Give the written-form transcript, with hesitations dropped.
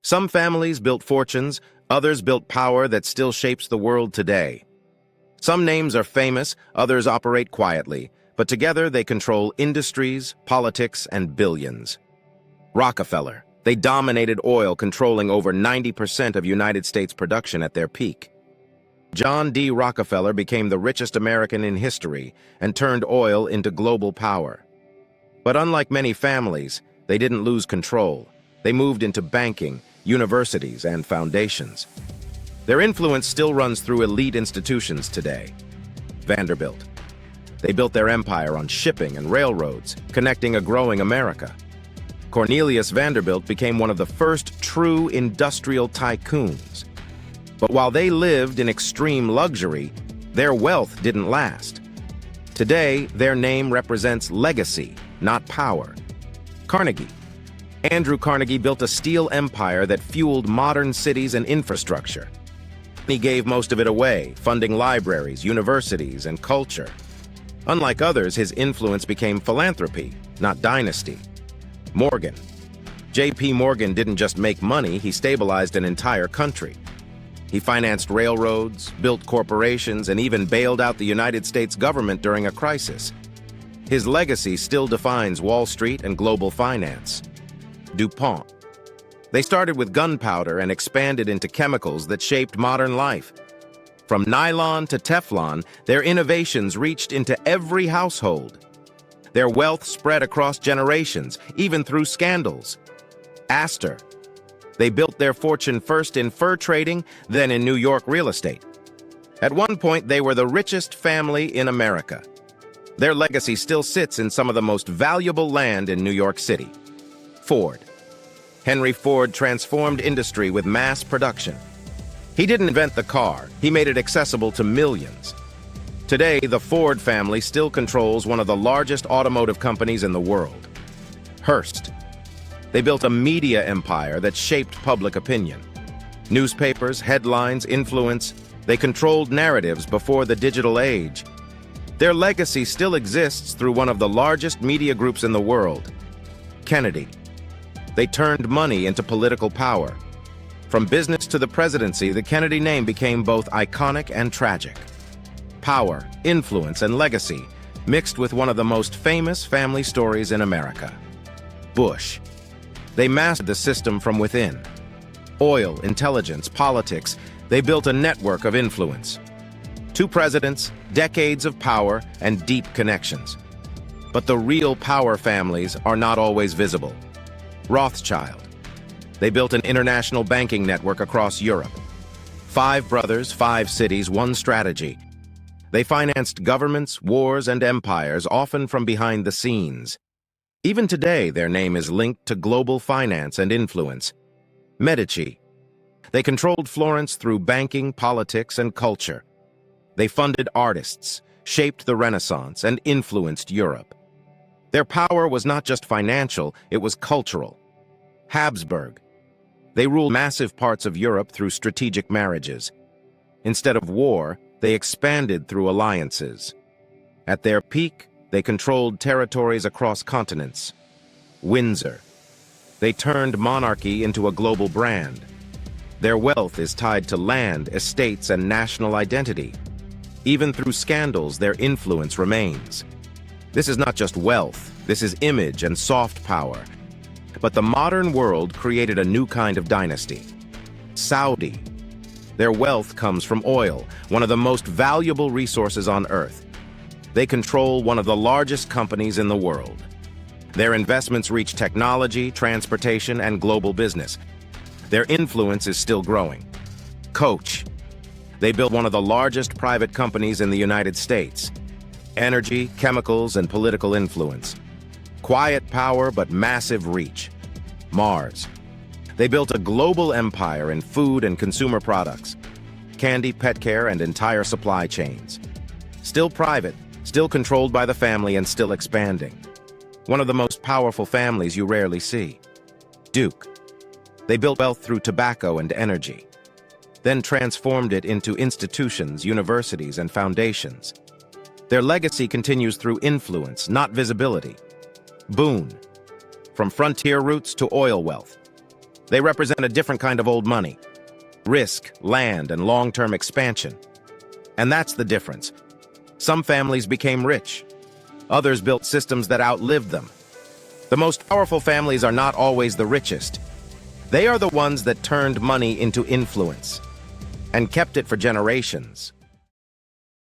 Some families built fortunes, others built power that still shapes the world today. Some names are famous, others operate quietly, but together they control industries, politics, and billions. Rockefeller. They dominated oil, controlling over 90% of United States production at their peak. John D. Rockefeller became the richest American in history and turned oil into global power. But unlike many families, they didn't lose control. They moved into banking, universities, and foundations. Their influence still runs through elite institutions today. Vanderbilt. They built their empire on shipping and railroads, connecting a growing America. Cornelius Vanderbilt became one of the first true industrial tycoons. But while they lived in extreme luxury, their wealth didn't last. Today, their name represents legacy, not power. Carnegie. Andrew Carnegie built a steel empire that fueled modern cities and infrastructure. He gave most of it away, funding libraries, universities, and culture. Unlike others, his influence became philanthropy, not dynasty. Morgan. J.P. Morgan didn't just make money, he stabilized an entire country. He financed railroads, built corporations, and even bailed out the United States government during a crisis. His legacy still defines Wall Street and global finance. DuPont. They started with gunpowder and expanded into chemicals that shaped modern life. From nylon to Teflon, their innovations reached into every household. Their wealth spread across generations, even through scandals. Astor. They built their fortune first in fur trading, then in New York real estate. At one point, they were the richest family in America. Their legacy still sits in some of the most valuable land in New York City. Ford. Henry Ford transformed industry with mass production. He didn't invent the car, he made it accessible to millions. Today, the Ford family still controls one of the largest automotive companies in the world. Hearst. They built a media empire that shaped public opinion. Newspapers, headlines, influence, they controlled narratives before the digital age. Their legacy still exists through one of the largest media groups in the world. Kennedy. They turned money into political power. From business to the presidency, the Kennedy name became both iconic and tragic. Power, influence, and legacy mixed with one of the most famous family stories in America. Bush. They mastered the system from within. Oil, intelligence, politics, they built a network of influence. 2 presidents, decades of power, and deep connections. But the real power families are not always visible. Rothschild. They built an international banking network across Europe. 5 brothers, 5 cities, 1 strategy. They financed governments, wars, and empires, often from behind the scenes. Even today, their name is linked to global finance and influence. Medici. They controlled Florence through banking, politics, and culture. They funded artists, shaped the Renaissance, and influenced Europe. Their power was not just financial, it was cultural. Habsburg. They ruled massive parts of Europe through strategic marriages. Instead of war, they expanded through alliances. At their peak, they controlled territories across continents. Windsor. They turned monarchy into a global brand. Their wealth is tied to land, estates, and national identity. Even through scandals, their influence remains. This is not just wealth, this is image and soft power. But the modern world created a new kind of dynasty. Saudi. Their wealth comes from oil, one of the most valuable resources on Earth. They control one of the largest companies in the world. Their investments reach technology, transportation, and global business. Their influence is still growing. Coach. They built one of the largest private companies in the United States. Energy, chemicals, and political influence. Quiet power, but massive reach. Mars. They built a global empire in food and consumer products. Candy, pet care, and entire supply chains. Still private, still controlled by the family, and still expanding. One of the most powerful families you rarely see. Duke. They built wealth through tobacco and energy, then transformed it into institutions, universities, and foundations. Their legacy continues through influence, not visibility. Boone. From frontier roots to oil wealth. They represent a different kind of old money: risk, land, and long-term expansion. And that's the difference. Some families became rich. Others built systems that outlived them. The most powerful families are not always the richest. They are the ones that turned money into influence and kept it for generations.